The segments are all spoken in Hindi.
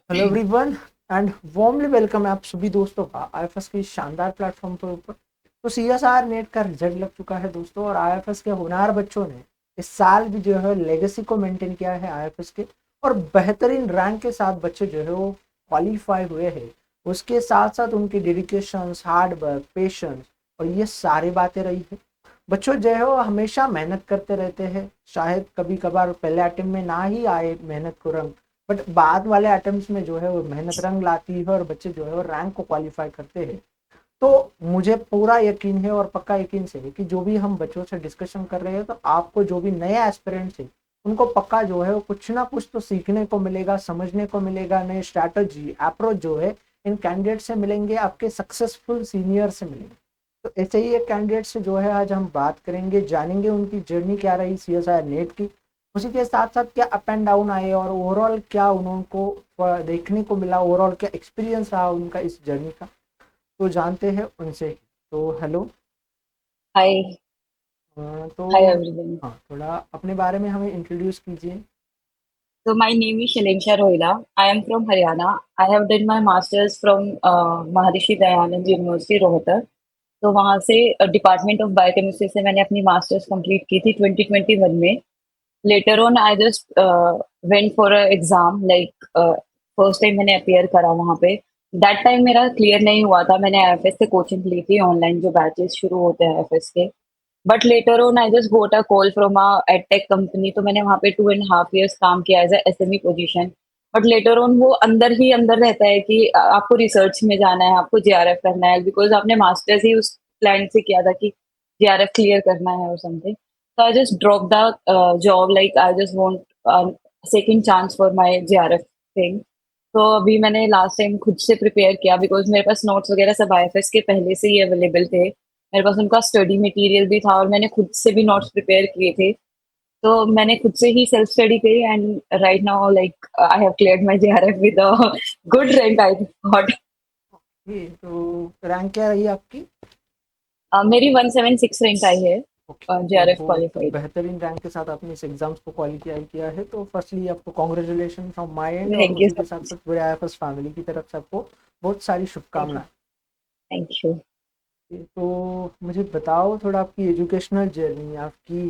Hello everyone and warmly welcome है आप सभी दोस्तों का आईएफएस की शानदार प्लेटफॉर्म पर ऊपर। तो सीएसआर नेट का रिजल्ट लग चुका है दोस्तों, और आईएफएस के होनहार बच्चों ने इस साल भी जो है लेगेसी को मेंटेन किया है आईएफएस के, और बेहतरीन रैंक के साथ बच्चे जो है वो क्वालिफाई हुए हैं। उसके साथ साथ उनकी डेडिकेशन, हार्ड वर्क, पेशेंस और ये सारी बातें रही है। बच्चों जो है वो हमेशा मेहनत करते रहते हैं, शायद कभी कभार पहले अटेम्प्ट में ना ही आए मेहनत को रंग, बट बाद वाले अटेम्प्ट्स में जो है वो मेहनत रंग लाती है और बच्चे जो है वो रैंक को क्वालिफाई करते हैं। तो मुझे पूरा यकीन है और पक्का यकीन से है कि जो भी हम बच्चों से डिस्कशन कर रहे हैं, तो आपको जो भी नए एस्पिरेंट्स है उनको पक्का जो है वो कुछ ना कुछ तो सीखने को मिलेगा, समझने को मिलेगा। नए स्ट्रैटेजी अप्रोच जो है इन कैंडिडेट से मिलेंगे, आपके सक्सेसफुल सीनियर से मिलेंगे। तो ऐसे ही एक कैंडिडेट से जो है आज हम बात करेंगे, जानेंगे उनकी जर्नी क्या रही सीएसआई नेट की, उसी के साथ साथ क्या अप एंड डाउन आए और ओवरऑल क्या उनको देखने को मिला, ओवरऑल क्या एक्सपीरियंस रहा उनका इस जर्नी का। तो जानते हैं उनसे। तो हेलो। हाय। हाय तो एवरीवन। हाँ, थोड़ा अपने बारे में हमें इंट्रोड्यूस कीजिए। So my name is Shalinsha Rohila. I am from Haryana. I have done my masters from Maharishi Dayanand University Rohtak. तो वहाँ से डिपार्टमेंट ऑफ बायोकेमिस्ट्री से मैंने अपनी मास्टर्स कंप्लीट की थी 2021 में। Letter on I just went for a exam like first time मैंने अपियर करा वहाँ पे। दैट टाइम मेरा क्लियर नहीं हुआ था। मैंने आईएफएस से कोचिंग ली थी ऑनलाइन, जो बैचेस शुरू होते हैं आईएफएस के। But later on I just got a call from a edtech company, तो मैंने वहाँ पे 2.5 years काम किया as a SME position. But later on वो अंदर ही अंदर रहता है कि आपको रिसर्च में जाना है, आपको जेआरएफ करना है, बिकॉज आपने मास्टर्स ही उस प्लान से किया था कि जेआरएफ क्लियर करना है और something. So I just dropped the job, like I just want second chance for my JRF thing. तो अभी मैंने लास्ट टाइम खुद से प्रिपेयर किया, बिकॉज मेरे पास नोट्स वगैरह सब आईएफएस के पहले से ही अवेलेबल थे। मेरे पास उनका स्टडी मटेरियल भी था और मैंने खुद से भी नोट्स प्रिपेयर किए थे। तो मैंने खुद से ही सेल्फ स्टडी करी and right now like I have cleared my JRF with a good rank I thought. ये तो रैंक क्या रही आपकी? मेरी 176 रैंक आई है, ओके। तो जेआरएफ बहुत क्वालिफाइड। बेहतरीन रैंक के साथ आपने इस एग्जाम्स को क्वालिफाई किया है, तो फर्स्टली आपको कॉन्ग्रेचुलेशन फ्रॉम माय एंड, और थैंक यू उसी के सो साथ मच। साथ पूरे आईएफएस फैमिली की तरफ से आपको बहुत सारी थैंक यू। शुभकामनाएं। Thank you. तो मुझे बताओ थोड़ा आपकी एजुकेशनल जर्नी, आपकी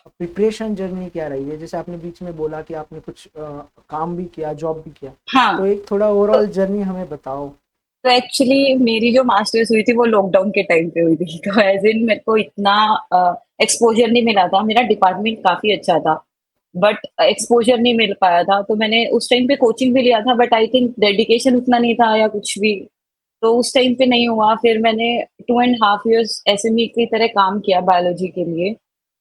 प्रिपरेशन जर्नी क्या रही है। जैसे आपने बीच में बोला कि आपने कुछ काम भी किया, जॉब भी किया, हाँ। तो एक थोड़ा तो ओवरऑल जर्नी हमें बताओ। तो एक्चुअली मेरी जो मास्टर्स हुई थी वो लॉकडाउन के टाइम पे हुई थी। तो एज इन मेरे को इतना एक्सपोजर नहीं मिला था। मेरा डिपार्टमेंट काफी अच्छा था, बट एक्सपोजर नहीं मिल पाया था। तो मैंने उस टाइम पे कोचिंग भी लिया था, बट आई थिंक डेडिकेशन उतना नहीं था या कुछ भी। तो उस टाइम पे नहीं हुआ। फिर मैंने 2.5 years एसएमई की तरह काम किया बायोलॉजी के लिए।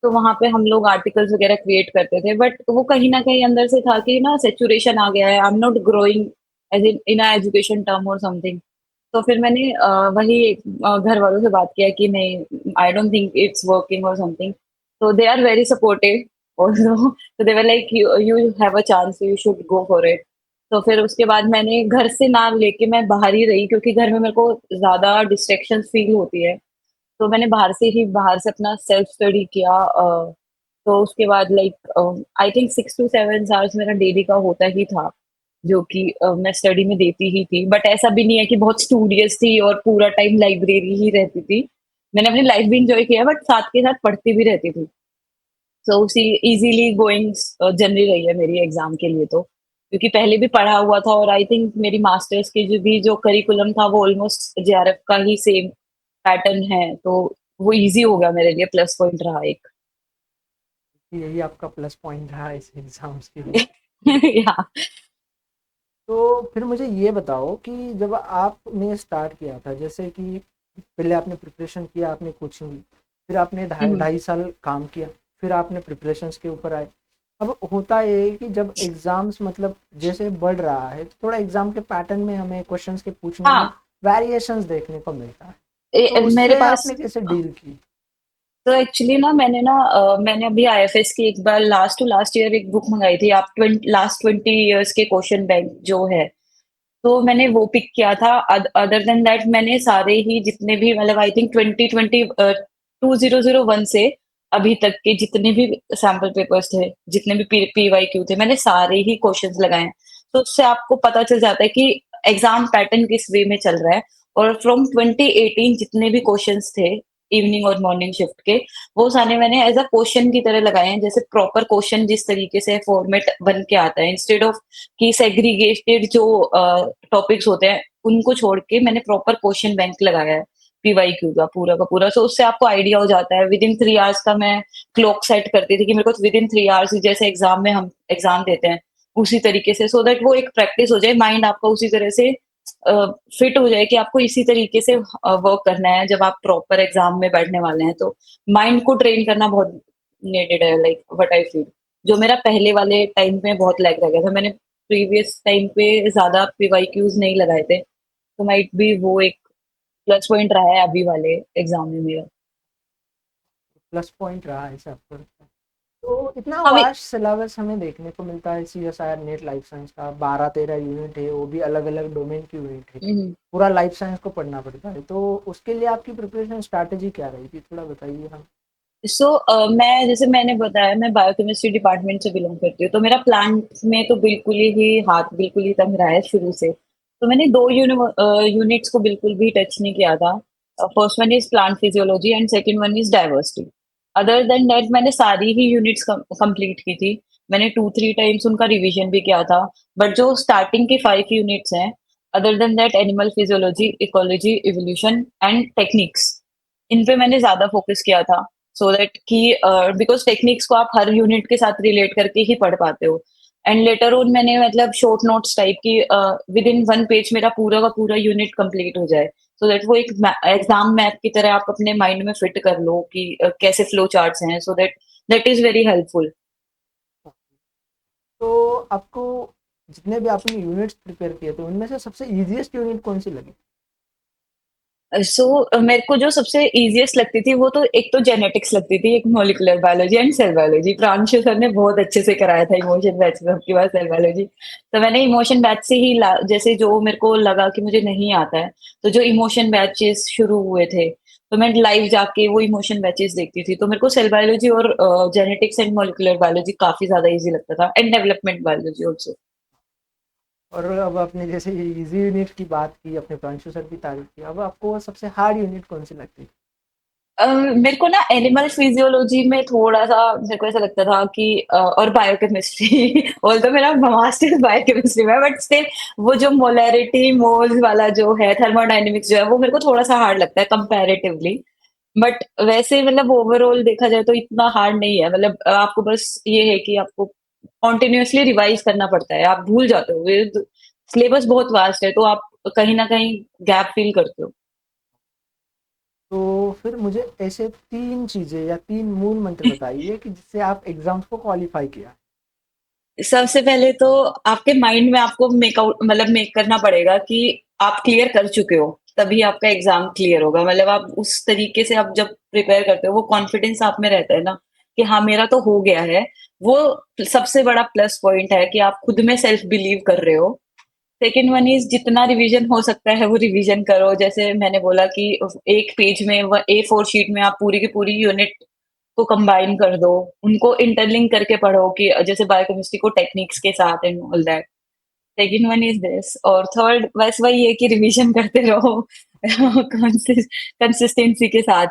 तो वहां पे हम लोग आर्टिकल्स वगैरह क्रिएट करते थे, बट वो कहीं ना कहीं अंदर से था कि ना सेचुरेशन आ गया है, I am not growing as in education term और समथिंग। तो फिर मैंने वही घर वालों से बात किया कि नहीं, I don't think it's working और समथिंग। तो they are very supportive also. तो they were like you you have a chance, you should go for it. तो फिर उसके बाद मैंने घर से ना लेके मैं बाहर ही रही, क्योंकि घर में मेरे को ज्यादा डिस्ट्रैक्शन फील होती है। तो मैंने बाहर से अपना सेल्फ स्टडी किया। तो उसके बाद like I think 6 to 7 hours मेरा डेली का होता ही था, जो कि मैं स्टडी में देती ही थी। बट ऐसा भी नहीं है कि बहुत स्टूडियस थी और पूरा टाइम लाइब्रेरी ही रहती थी। मैंने अपनी लाइफ भी इंजॉय किया, बट साथ के साथ पढ़ती भी रहती थी। सो उसी इजीली गोइंग जर्नी रही है मेरी एग्जाम के लिए। तो क्योंकि पहले भी पढ़ा हुआ था, और आई थिंक मेरी मास्टर्स की जो करिकुलम था वो ऑलमोस्ट जेआरएफ का ही सेम पैटर्न है। तो वो इजी हो गया मेरे लिए, प्लस पॉइंट रहा एक। यही आपका प्लस पॉइंट रहा इस एग्जाम्स के लिए। या तो फिर मुझे ये बताओ कि जब आपने स्टार्ट किया था, जैसे कि पहले आपने प्रिपरेशन किया, आपने कोचिंग ली, फिर आपने ढाई ढाई साल काम किया, फिर आपने प्रिपरेशंस के ऊपर आए। अब होता ये है कि जब एग्जाम्स मतलब जैसे बढ़ रहा है, तो थोड़ा एग्जाम के पैटर्न में हमें क्वेश्चंस के पूछने में हाँ। वेरिएशंस देखने को मिलता है। तो मेरे उससे पास आपने कैसे डील की? तो एक्चुअली ना मैंने अभी आईएफएस की एक बार लास्ट टू लास्ट ईयर एक बुक मंगाई थी, आप लास्ट 20 years के क्वेश्चन बैंक जो है। तो मैंने वो पिक किया था। अदर देन दैट मैंने सारे ही जितने भी, मतलब आई थिंक 2001 से अभी तक के जितने भी सैम्पल पेपर्स थे, जितने भी पीवाई क्यू थे, मैंने सारे ही क्वेश्चंस लगाए हैं। तो उससे आपको पता चल जाता है कि एग्ज़ाम पैटर्न किस वे में चल रहा है। और फ्रॉम 2018 जितने भी क्वेश्चन्स थे इवनिंग और मॉर्निंग शिफ्ट के, वो सारे मैंने एज़ अ क्वेश्चन की तरह लगाए हैं। जैसे प्रॉपर क्वेश्चन जिस तरीके से फॉर्मेट बन के आता है, इंस्टेड ऑफ कि सेग्रीगेटेड जो टॉपिक्स होते हैं, उनको छोड़ के मैंने प्रॉपर क्वेश्चन बैंक लगाया है, पीवाईक्यू का पूरा। सो उससे आपको आइडिया हो जाता है। विदिन 3 आवर्स का मैं क्लॉक सेट करती थी कि मेरे को विदिन 3 आवर्स जैसे एग्ज़ाम में हम एग्ज़ाम देते हैं, उसी तरीके से, सो दैट वो एक प्रैक्टिस हो जाए, माइंड आपका उसी तरह से फिट हो जाए कि आपको इसी तरीके से वर्क करना है जब आप प्रॉपर एग्ज़ाम में बैठने वाले हैं। तो माइंड को ट्रेन करना बहुत नीडेड है, लाइक व्हाट आई फील। जो मेरा पहले वाले टाइम में बहुत लैग रह गया था। मैंने प्रीवियस टाइम पे ज़्यादा पीवाईक्यूज़ नहीं लगाए थे, तो माइट बी वो एक प्लस पॉइंट रहा है अभी वाले एग्ज़ाम में मेरा। प्लस पॉइंट रहा है ऐसा आपको लगता है? तो इतना हाँ, वास्ट सिलेबस हमें देखने को मिलता है सीएसआईआर नेट लाइफ साइंस का, 12-13 यूनिट है, वो भी अलग अलग डोमेन की यूनिट है, हुँ। पूरा लाइफ साइंस को पढ़ना पड़ता है। तो उसके लिए आपकी प्रिपरेशन स्ट्रैटेजी क्या रही थी, थोड़ा बताइए हम। मैं जैसे मैंने बताया मैं बायोकेमिस्ट्री डिपार्टमेंट से बिलॉन्ग करती हूँ, तो मेरा प्लांट में तो बिल्कुल ही तंग रहा है शुरू से। तो मैंने 2 यूनिट्स को बिल्कुल भी टच नहीं किया था। First one is plant physiology and second one is diversity. Other than that मैंने सारी ही यूनिट्स कंप्लीट की थी। मैंने 2-3 टाइम्स उनका रिवीजन भी किया था। बट जो स्टार्टिंग की 5 यूनिट्स हैं, other than that animal physiology, ecology, evolution and techniques, इन पे मैंने ज़्यादा फोकस किया था। सो दैट कि बिकॉज़ टेक्निक्स को आप हर यूनिट के साथ रिलेट करके ही पढ़ पाते हो। एंड लेटर ऑन मैंने मतलब शॉर्ट नोट्स टाइप की विदिन 1 पेज मेरा पूरा का पूरा यूनिट कंप्लीट हो जाए। सो दैट वो एक एग्ज़ाम मैप की तरह आप अपने माइंड में फिट कर लो कि कैसे फ्लो चार्ट्स हैं, so that that is very helpful. तो आपको जितने भी आपने यूनिट्स प्रिपेयर किए थे उनमें से सबसे इजीएस्ट यूनिट कौन सी लगी? मेरे को जो सबसे ईज़ीएस्ट लगती थी वो तो एक तो जेनेटिक्स लगती थी, एक molecular biology and cell biology. Pranshu sir ने बहुत अच्छे से कराया था इमोशन बैच में, आपके पास सेल बायोलॉजी। तो मैंने इमोशन बैच से ही ला जैसे जो मेरे को लगा कि मुझे नहीं आता है, तो जो इमोशन बैचेस शुरू हुए थे, तो मैं लाइव जाके वो इमोशन बैचेस देखती थी। तो मेरे को सेल बायोलॉजी और जेनेटिक्स एंड मॉलिक्यूलर बायोलॉजी काफ़ी ज़्यादा ईज़ी लगता था, एंड डेवलपमेंट बायोलॉजी ऑल्सो। और अब आपने जैसे इजी यूनिट की बात की, अपने प्रांशु सर की तारीफ की, अब आपको सबसे हार्ड यूनिट कौन सी लगती है? मेरे को ना एनिमल फिजियोलॉजी में थोड़ा-सा मेरे को ऐसा लगता था कि और बायोकेमिस्ट्री ऑल्दो मेरा मास्टर्स बायोकेमिस्ट्री में है, बट स्टिल वो जो मोलैरिटी मोल्स वाला जो है, थर्मोडायनामिक्स जो है, वो मेरे को थोड़ा-सा हार्ड लगता है कंपैरेटिवली। बट वैसे मतलब ओवरऑल देखा जाए तो इतना हार्ड नहीं है। मतलब आपको बस ये है कि आपको कंटीन्यूअसली रिवाइज़ करना पड़ता है, आप भूल जाते हो। ये द सिलेबस बहुत वास्ट है, तो आप कहीं न कहीं गैप फ़ील करते हो। तो फिर मुझे ऐसे 3 चीज़ें या 3 मूल मंत्र बताइए कि जिससे आप एग्ज़ाम्स को क्वालीफाई किया। सबसे पहले तो आपके माइंड में आपको मेक करना पड़ेगा कि आप क्लियर कर चुके हो, तभी आपका एग्ज़ाम क्लियर होगा। मतलब आप उस तरीके से आप जब प्रिपेयर करते हो, वो कॉन्फिडेंस आप में रहता है ना, कि हाँ, मेरा तो हो गया है। वो सबसे बड़ा प्लस पॉइंट है कि आप खुद में सेल्फ बिलीव कर रहे हो। सेकंड वन इज़ जितना रिवीजन हो सकता है वो रिवीजन करो। जैसे मैंने बोला कि एक पेज में A4 शीट में आप पूरी की पूरी यूनिट को कंबाइन कर दो, उनको इंटरलिंक करके पढ़ो कि जैसे बायोकेमिस्ट्री को टेक्निक्स के साथ and all that. Second one is this, और थर्ड बस वही है कि रिवीजन करते रहो कंसिस्टेंसी के साथ।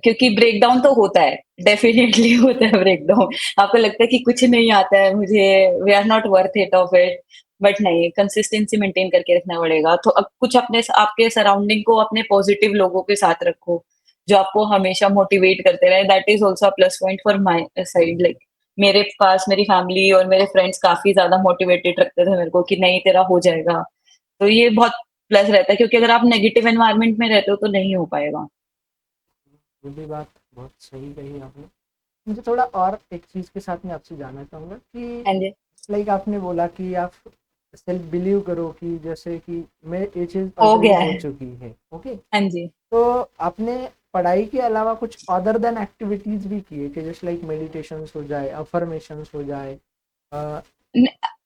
क्योंकि ब्रेकडाउन तो होता है, डेफिनिटली होता है ब्रेकडाउन। आपको लगता है कि कुछ नहीं आता है मुझे, we are not worth it of it, but नहीं, कंसिस्टेंसी मेंटेन करके रखना पड़ेगा। तो अब कुछ अपने आपके सराउंडिंग को अपने पॉजिटिव लोगों के साथ रखो, जो आपको हमेशा मोटिवेट करते रहे। That is also a plus point for my side. Like मेरे पास मेरी फैमिली और मेरे फ्रेंड्स काफ़ी ज़्यादा मोटिवेटेड रखते थे मेरे को कि नहीं तेरा हो जाएगा। तो ये बहुत प्लस रहता है, क्योंकि अगर आप नेगेटिव एनवायरनमेंट में रहते हो तो नहीं हो पाएगा। ये भी बात बहुत सही कही आपने। मुझे थोड़ा और एक चीज़ के साथ मैं आपसे जानना चाहूँगा कि हाँ जी। लाइक आपने बोला कि आप सेल्फ बिलीव करो कि जैसे कि मैं ये चीज़ हो ऑलरेडी गया हो है। चुकी है, ओके। हाँ जी। तो आपने पढ़ाई के अलावा कुछ अदर देन एक्टिविटीज़ भी की है कि जैसे लाइक मेडिटेशंस हो जाए, अफर्मेशंस हो जाए? अ,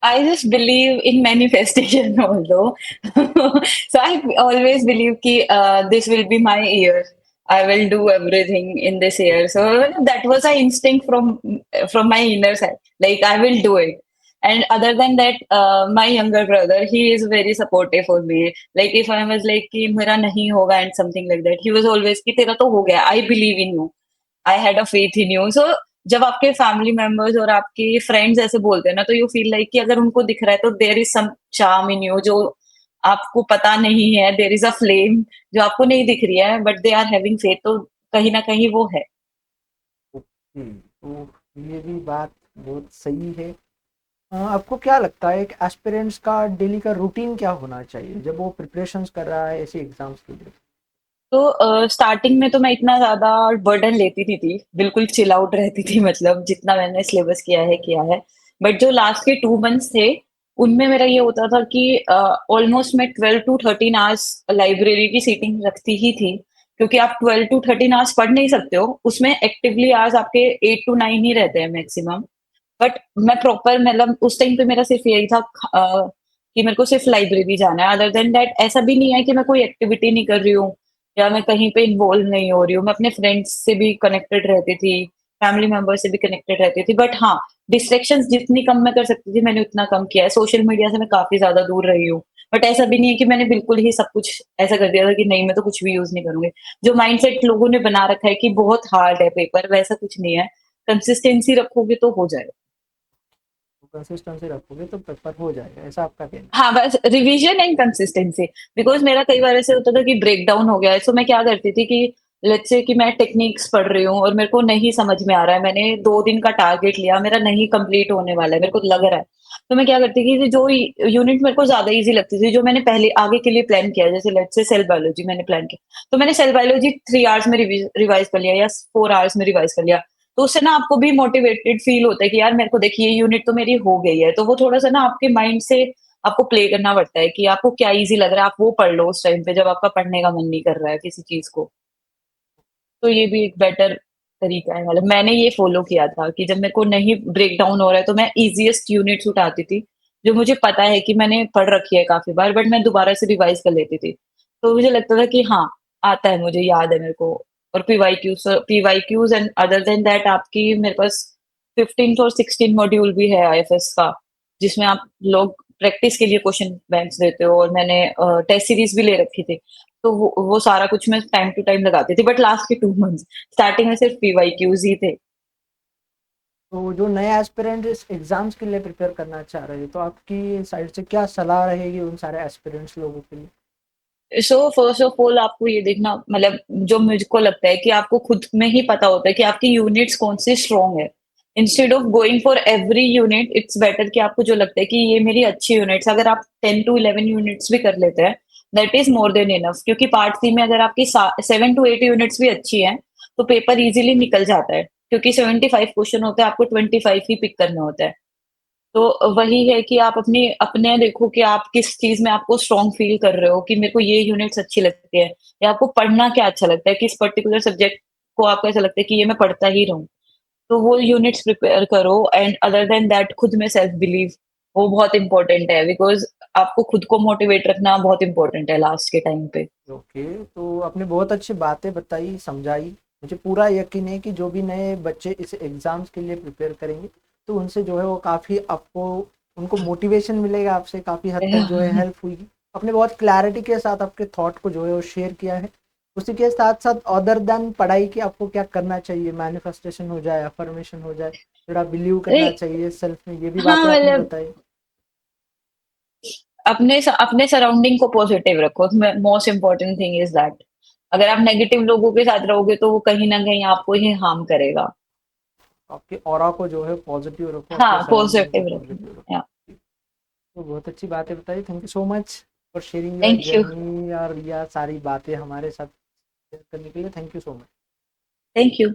I just believe in manifestation although. So I always believe ki this will be my year. I will do everything in this year. So that was an instinct from my inner side. Like I will do it. And other than that, my younger brother, he is very supportive for me. Like if I was like कि मेरा नहीं होगा and something like that, he was always कि तेरा तो हो गया, I believe in you, I had a faith in you. So जब आपके फैमिली मेंबर्स और आपके फ्रेंड्स ऐसे बोलते हैं ना, तो यू फील लाइक कि अगर उनको दिख रहा है तो there is some charm in you जो आपको पता नहीं है, देयर इज अ फ्लेम जो आपको नहीं दिख रही है, but they are having faith, तो कहीं ना कहीं वो है। तो ये भी बात बहुत सही है। आपको क्या लगता है एक एस्पिरेंट्स का डेली का रूटीन क्या होना चाहिए जब वो प्रिपरेशंस कर रहा है ऐसे एग्जाम्स के लिए? तो स्टार्टिंग में तो मैं इतना ज़्यादा बर्डन लेती नहीं थी, बिल्कुल चिल आउट रहती थी मतलब जितना मैंने सिलेबस किया है। बट जो लास्ट के 2 मंथ्स थे, उनमें मेरा ये होता था कि ऑलमोस्ट मैं 12 टू 13 आवर्स लाइब्रेरी की सीटिंग रखती ही थी, क्योंकि आप 12 टू 13 आवर्स पढ़ नहीं सकते हो, उसमें एक्टिवली आवर्स आपके 8 टू 9 ही रहते हैं मैक्सिमम। बट मैं प्रॉपर मतलब उस टाइम पे मेरा सिर्फ यही था कि मेरे को सिर्फ लाइब्रेरी जाना है। अदर देन दैट ऐसा भी नहीं है कि मैं कोई एक्टिविटी नहीं कर रही हूँ या मैं कहीं पे इन्वॉल्व नहीं हो रही हूँ। मैं अपने फ्रेंड्स से भी कनेक्टेड रहती थी, फैमिली मेंबर से भी कनेक्टेड रहती थी। बट हाँ, डिस्ट्रैक्शंस जितनी कम मैं कर सकती थी मैंने उतना कम किया है। सोशल मीडिया से मैं काफ़ी ज़्यादा दूर रही हूँ। बट ऐसा भी नहीं है कि मैंने बिल्कुल ही सब कुछ ऐसा कर दिया था कि नहीं मैं तो कुछ भी यूज़ नहीं करूँगी। जो माइंडसेट लोगों ने बना रखा है कि बहुत हार्ड है पेपर, वैसा कुछ नहीं है। कंसिस्टेंसी रखोगे तो हो जाएगा। कंसिस्टेंसी रखोगे तो पेपर हो जाएगा, ऐसा आपका कहना हाँ, बस रिविजन एंड कंसिस्टेंसी। बिकॉज़ मेरा कई बार ऐसे होता था कि ब्रेक डाउन हो गया है, सो मैं क्या करती थी कि लेट्स से कि मैं टेक्निक्स पढ़ रही हूँ और मेरे को नहीं समझ में आ रहा है, मैंने 2 दिन का टारगेट लिया, मेरा नहीं कंप्लीट होने वाला है, मेरे को लग रहा है। तो मैं क्या करती थी कि जो यूनिट मेरे को ज़्यादा ईज़ी लगती थी, जो मैंने पहले आगे के लिए प्लान किया है, जैसे लेट्स से सेल बायोलॉजी मैंने प्लान किया, तो मैंने सेल बायोलॉजी 3 आवर्स में रिवाइज़ कर लिया या 4 आवर्स में रिवाइज़ कर लिया। तो उससे ना आपको भी मोटिवेटेड फील होता है कि यार मेरे को देखिए ये यूनिट तो मेरी हो गई है, तो वो थोड़ा-सा ना आपके माइंड से आपको प्ले करना पड़ता है कि आपको क्या ईज़ी लग रहा है, आप वो पढ़ लो उस टाइम पे जब आपका पढ़ने का मन नहीं कर रहा है किसी चीज़ को। तो ये भी एक बेटर तरीका है, मतलब मैंने ये फ़ॉलो किया था कि जब मेरे को नहीं ब्रेक डाउन हो रहा है तो मैं ईज़ीएस्ट यूनिट्स उठाती थी, जो मुझे पता है कि मैंने पढ़ रखी है काफ़ी बार, बट मैं दोबारा से रिवाइज़ कर लेती थी। तो मुझे लगता था कि हाँ, आता है, मुझे याद है मेरे को। और PYQs and other than that आपकी मेरे पास 15th और 16 मॉड्यूल भी है आईएफएस का, जिसमें आप लोग प्रैक्टिस के लिए क्वेश्चन बैंक्स देते हो, और मैंने टेस्ट सीरीज़ भी ले रखी थी। तो वो सारा कुछ मैं टाइम टू टाइम लगाती थी, बट लास्ट के 2 मंथ्स स्टार्टिंग में सिर्फ पीवाईक्यूज़ ही थे। तो जो नए एस्पिरेंट इस एग्जाम्स के लिए प्रिपेयर करना चाह रहे हैं तो आपकी साइड से क्या सलाह रहेगी उन सारे एस्पिरेंट्स लोगों के लिए? सो फर्स्ट ऑफ ऑल आपको ये देखना, मतलब जो मुझको लगता है कि आपको खुद में ही पता होता है कि आपकी यूनिट्स कौन सी स्ट्रॉन्ग है। Instead of going for every unit, it's better कि आपको जो लगता है कि ये मेरी अच्छी यूनिट्स, अगर आप 10 टू 11 यूनिट्स भी कर लेते हैं, that is more than enough. क्योंकि पार्ट सी में अगर आपकी 7 टू 8 यूनिट्स भी अच्छी हैं, तो पेपर इजीली निकल जाता है, क्योंकि 75 क्वेश्चन होते हैं, आपको 25 ही पिक करने होते हैं। तो वही है कि आप अपनी अपने देखो कि आप किस चीज़ में आपको स्ट्रॉन्ग फ़ील कर रहे हो, कि मेरे को ये यूनिट्स अच्छी लगती है, या आपको पढ़ना क्या अच्छा लगता है, किस पर्टिकुलर सब्जेक्ट को आपको ऐसा लगता है कि ये मैं पढ़ता ही रहूँ। तो वो यूनिट्स प्रिपेयर करो, एंड अदर देन दैट खुद में सेल्फ बिलीव, वो बहुत इम्पोर्टेंट है, बिकॉज़ आपको खुद को मोटिवेट रखना बहुत इम्पोर्टेंट है लास्ट के टाइम पे। ओके, तो आपने बहुत अच्छी बातें बताई, समझाई। मुझे पूरा यकीन है कि जो भी नए बच्चे इस एग्ज़ाम्स के लिए प्रिपेयर करेंगे, तो उनसे जो है वो काफ़ी आपको उनको मोटिवेशन मिलेगा, आपसे काफ़ी हद तक जो है हेल्प हुई। आपने बहुत क्लैरिटी के साथ आपके थॉट को जो है वो शेयर किया है। उसी के साथ-साथ अदर देन पढ़ाई के आपको क्या करना चाहिए, मैनिफेस्टेशन हो जाए, अफ़र्मेशन हो जाए, थोड़ा बिलीव अरे करना चाहिए सेल्फ में, ये भी हाँ, बातें आपने मतलब बताई। अपने सराउंडिंग को पॉजिटिव रखो, most important thing is that. अगर आप नेगेटिव लोगों के साथ रहोगे तो वो कहीं न कहीं आपको ही हार्म करेगा। आपके ऑरा को जो है पॉजिटिव रखो, आपके हाँ, सराउंडिंग को पॉजिटिव पॉजिटिव रखना। या रखो। तो बहुत अच्छी बातें बताई, thank you so much for sharing your thank you, journey और यह सारी बातें हमारे साथ शेयर करने के लिए। Thank you so much. Thank you.